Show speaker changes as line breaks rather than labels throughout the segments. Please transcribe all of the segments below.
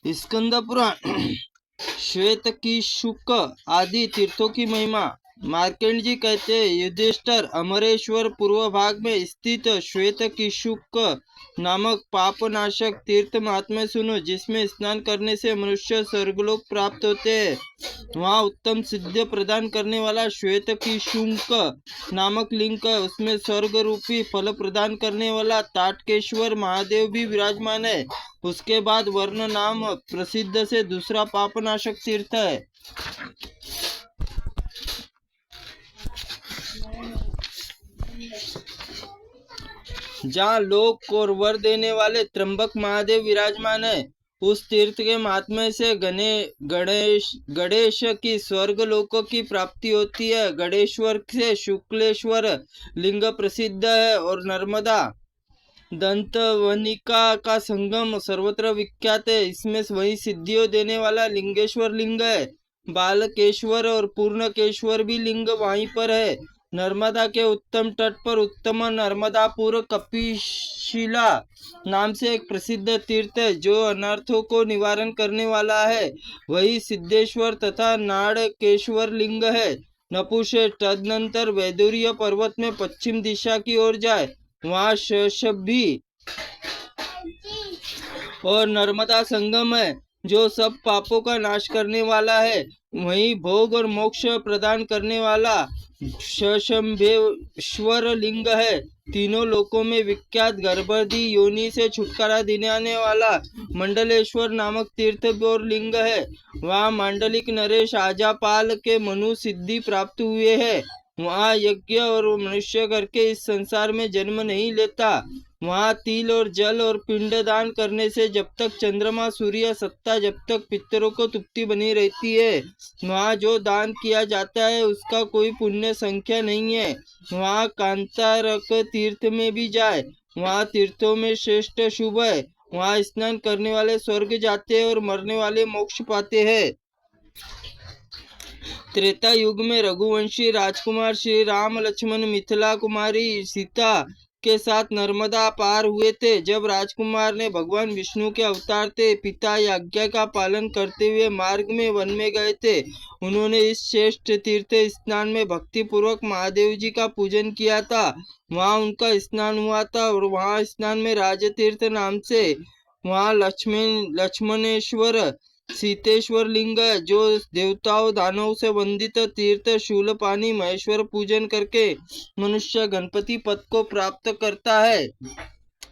स्कंद पुराण श्वेत की शुक आदि तीर्थों की महिमा। मार्कंड जी कहते हैं, युधिष्ठिर अमरेश्वर पूर्व भाग में स्थित श्वेत की शुक नामक पापनाशक तीर्थ महात्म्य सुनो, जिसमें स्नान करने से मनुष्य स्वर्गलोक प्राप्त होते हैं। वहाँ उत्तम सिद्ध प्रदान करने वाला श्वेत की शुक नामक लिंग है। उसमें स्वर्ग रूपी फल प्रदान करने वाला ताटकेश्वर महादेव भी विराजमान है। उसके बाद वर्ण नाम प्रसिद्ध से दूसरा पापनाशक तीर्थ है। जहाँ लोक और वर देने वाले त्र्यंबक महादेव विराजमान है। उस तीर्थ के महात्म्य से गणेश की स्वर्ग लोकों की प्राप्ति होती है। गणेश्वर से शुक्लेश्वर लिंग प्रसिद्ध है और नर्मदा दंतवनिका का संगम सर्वत्र विख्यात है। इसमें वही सिद्धियों देने वाला लिंगेश्वर लिंग है। बालकेश्वर और पूर्णकेश्वर भी लिंग वहीं पर है। नर्मदा के उत्तम तट पर उत्तम नर्मदापुर कपिशिला नाम से एक प्रसिद्ध तीर्थ है, जो अनर्थों को निवारण करने वाला है। वही सिद्धेश्वर तथा नाड़केश्वर लिंग है। नपुंसक तदनंतर वैदुर्य पर्वत में पश्चिम दिशा की ओर जाए, वहाँ शशभी और नर्मदा संगम है, जो सब पापों का नाश करने वाला है। वहीं भोग और मोक्ष प्रदान करने वाला शशंभेश्वर लिंग है। तीनों लोकों में विख्यात गर्भवती योनि से छुटकारा दिलाने वाला मंडलेश्वर नामक तीर्थ और लिंग है। वहाँ मांडलिक नरेश आजापाल के मनु सिद्धि प्राप्त हुए हैं। वहाँ यज्ञ और मनुष्य करके इस संसार में जन्म नहीं लेता। वहाँ तिल और जल और पिंड दान करने से जब तक चंद्रमा सूर्य सत्ता, जब तक पितरों को तृप्ति बनी रहती है। वहाँ जो दान किया जाता है उसका कोई पुण्य संख्या नहीं है। वहाँ कांतारक तीर्थ में भी जाए, वहाँ तीर्थों में श्रेष्ठ शुभ है। वहाँ स्नान करने वाले स्वर्ग जाते हैं और मरने वाले मोक्ष पाते हैं। त्रेता युग में रघुवंशी राजकुमार श्री राम लक्ष्मण मिथिला कुमारी सीता के साथ नर्मदा पार हुए थे। जब राजकुमार ने भगवान विष्णु के अवतार थे, पिता आज्ञा का पालन करते हुए मार्ग में वन में गए थे। उन्होंने इस श्रेष्ठ तीर्थ स्नान में भक्ति पूर्वक महादेव जी का पूजन किया था। वहाँ उनका स्नान हुआ था और वहाँ स्नान में राजतीर्थ नाम से वहाँ लक्ष्मणेश्वर सीतेश्वर लिंग है, जो देवताओं दानवों से वंदित तीर्थ। शूलपानी महेश्वर पूजन करके मनुष्य गणपति पद को प्राप्त करता है।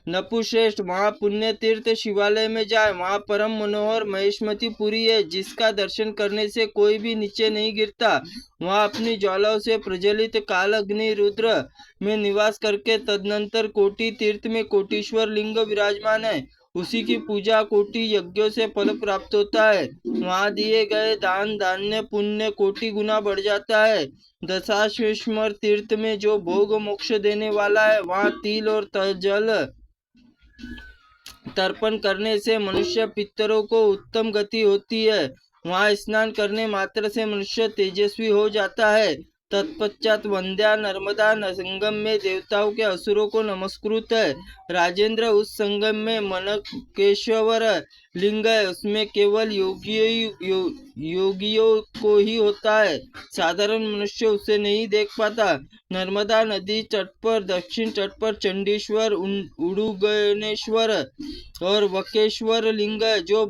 नपुश्रेष्ठ महापुण्य तीर्थ शिवालय में जाए, वहाँ परम मनोहर महेशमती पुरी है, जिसका दर्शन करने से कोई भी नीचे नहीं गिरता। वहाँ अपनी ज्वालाओं से प्रज्वलित काल अग्नि रुद्र में निवास करके तदनंतर कोटि तीर्थ में कोटीश्वर लिंग विराजमान है। उसी की पूजा कोटि यज्ञों से फल प्राप्त होता है। वहाँ दिए गए दान धान्य पुण्य कोटि गुना बढ़ जाता है। दशाश्वेश्वर तीर्थ में जो भोग मोक्ष देने वाला है, वहाँ तिल और जल तर्पण करने से मनुष्य पितरों को उत्तम गति होती है। वहाँ स्नान करने मात्र से मनुष्य तेजस्वी हो जाता है। तत्पश्चात वंद्या नर्मदा संगम में देवताओं के असुरों को नमस्कृत है। राजेंद्र, उस संगम में मनकेश्वर लिंग है, उसमें केवल योगियों को ही होता है, साधारण मनुष्य उसे नहीं देख पाता। नर्मदा नदी तट पर दक्षिण तट पर चंडीश्वर, उड़ुगनेश्वर और वकेश्वर लिंग है, जो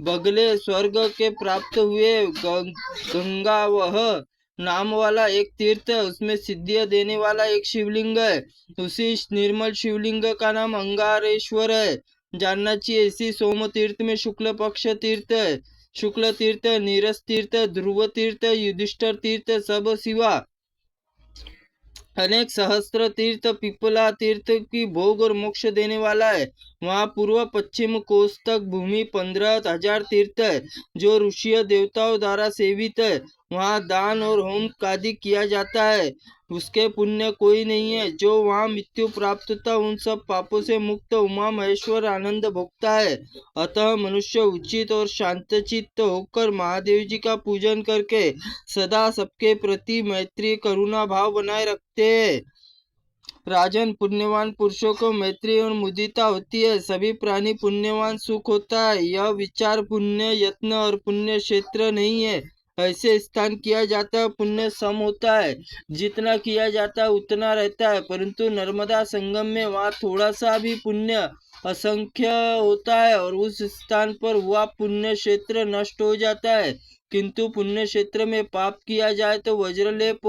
बगले स्वर्ग के प्राप्त हुए। गंगावह नाम वाला एक तीर्थ है, उसमें सिद्धियां देने वाला एक शिवलिंग है। उसी निर्मल शिवलिंग का नाम अंगारेश्वर है। जानना चाहिए, इसी सोम तीर्थ में शुक्ल पक्ष तीर्थ है, शुक्ल तीर्थ, नीरस तीर्थ, ध्रुव तीर्थ, युधिष्ठिर तीर्थ सब शिवा। अनेक सहस्त्र तीर्थ पिपला तीर्थ की भोग और मोक्ष देने वाला है। वहाँ पूर्व पश्चिम कोस तक भूमि 15,000 तीर्थ है, जो ऋषि देवताओं द्वारा सेवित है। वहाँ दान और होम आदि किया जाता है, उसके पुण्य कोई नहीं है। जो वहाँ मृत्यु प्राप्त होता, उन सब पापों से मुक्त उमा महेश्वर आनंद भोगता है। अतः मनुष्य उचित और शांतचित्त होकर महादेव जी का पूजन करके सदा सबके प्रति मैत्री करुणा भाव बनाए रखते हैं। राजन, पुण्यवान पुरुषों को मैत्री और मुदिता होती है। सभी प्राणी पुण्यवान सुख होता है। यह विचार पुण्य यत्न और पुण्य क्षेत्र नहीं है। ऐसे स्नान किया जाता है, पुण्य सम होता है। जितना किया जाता है उतना रहता है, परंतु नर्मदा संगम में वहाँ थोड़ा सा भी पुण्य असंख्य होता है और उस स्थान पर हुआ पुण्य क्षेत्र नष्ट हो जाता है। किंतु पुण्य क्षेत्र में पाप किया जाए तो वज्रलेप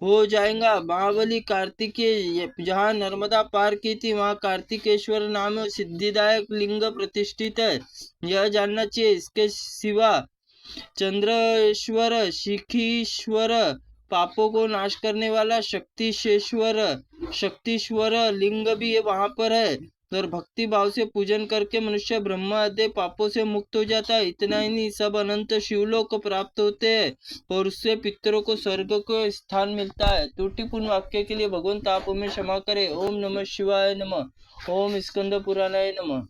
हो जाएगा। महाबली कार्तिकेय जहाँ नर्मदा पार की थी वहाँ कार्तिकेश्वर नाम सिद्धिदायक लिंग प्रतिष्ठित है, यह जानना चाहिए। इसके सिवा चंद्रेश्वर, शिखीश्वर, पापों को नाश करने वाला शक्तिश्वर लिंग भी वहां पर है। और भक्ति भाव से पूजन करके मनुष्य ब्रह्मा आदि पापों से मुक्त हो जाता है। इतना ही नहीं, सब अनंत शिवलोक को प्राप्त होते हैं और उससे पितरों को स्वर्ग को स्थान मिलता है। त्रुटिपूर्ण वाक्य के लिए भगवंत आप हमें क्षमा करे। ओम नमः शिवाय नमः। ओम स्कंद पुराणाय नमः।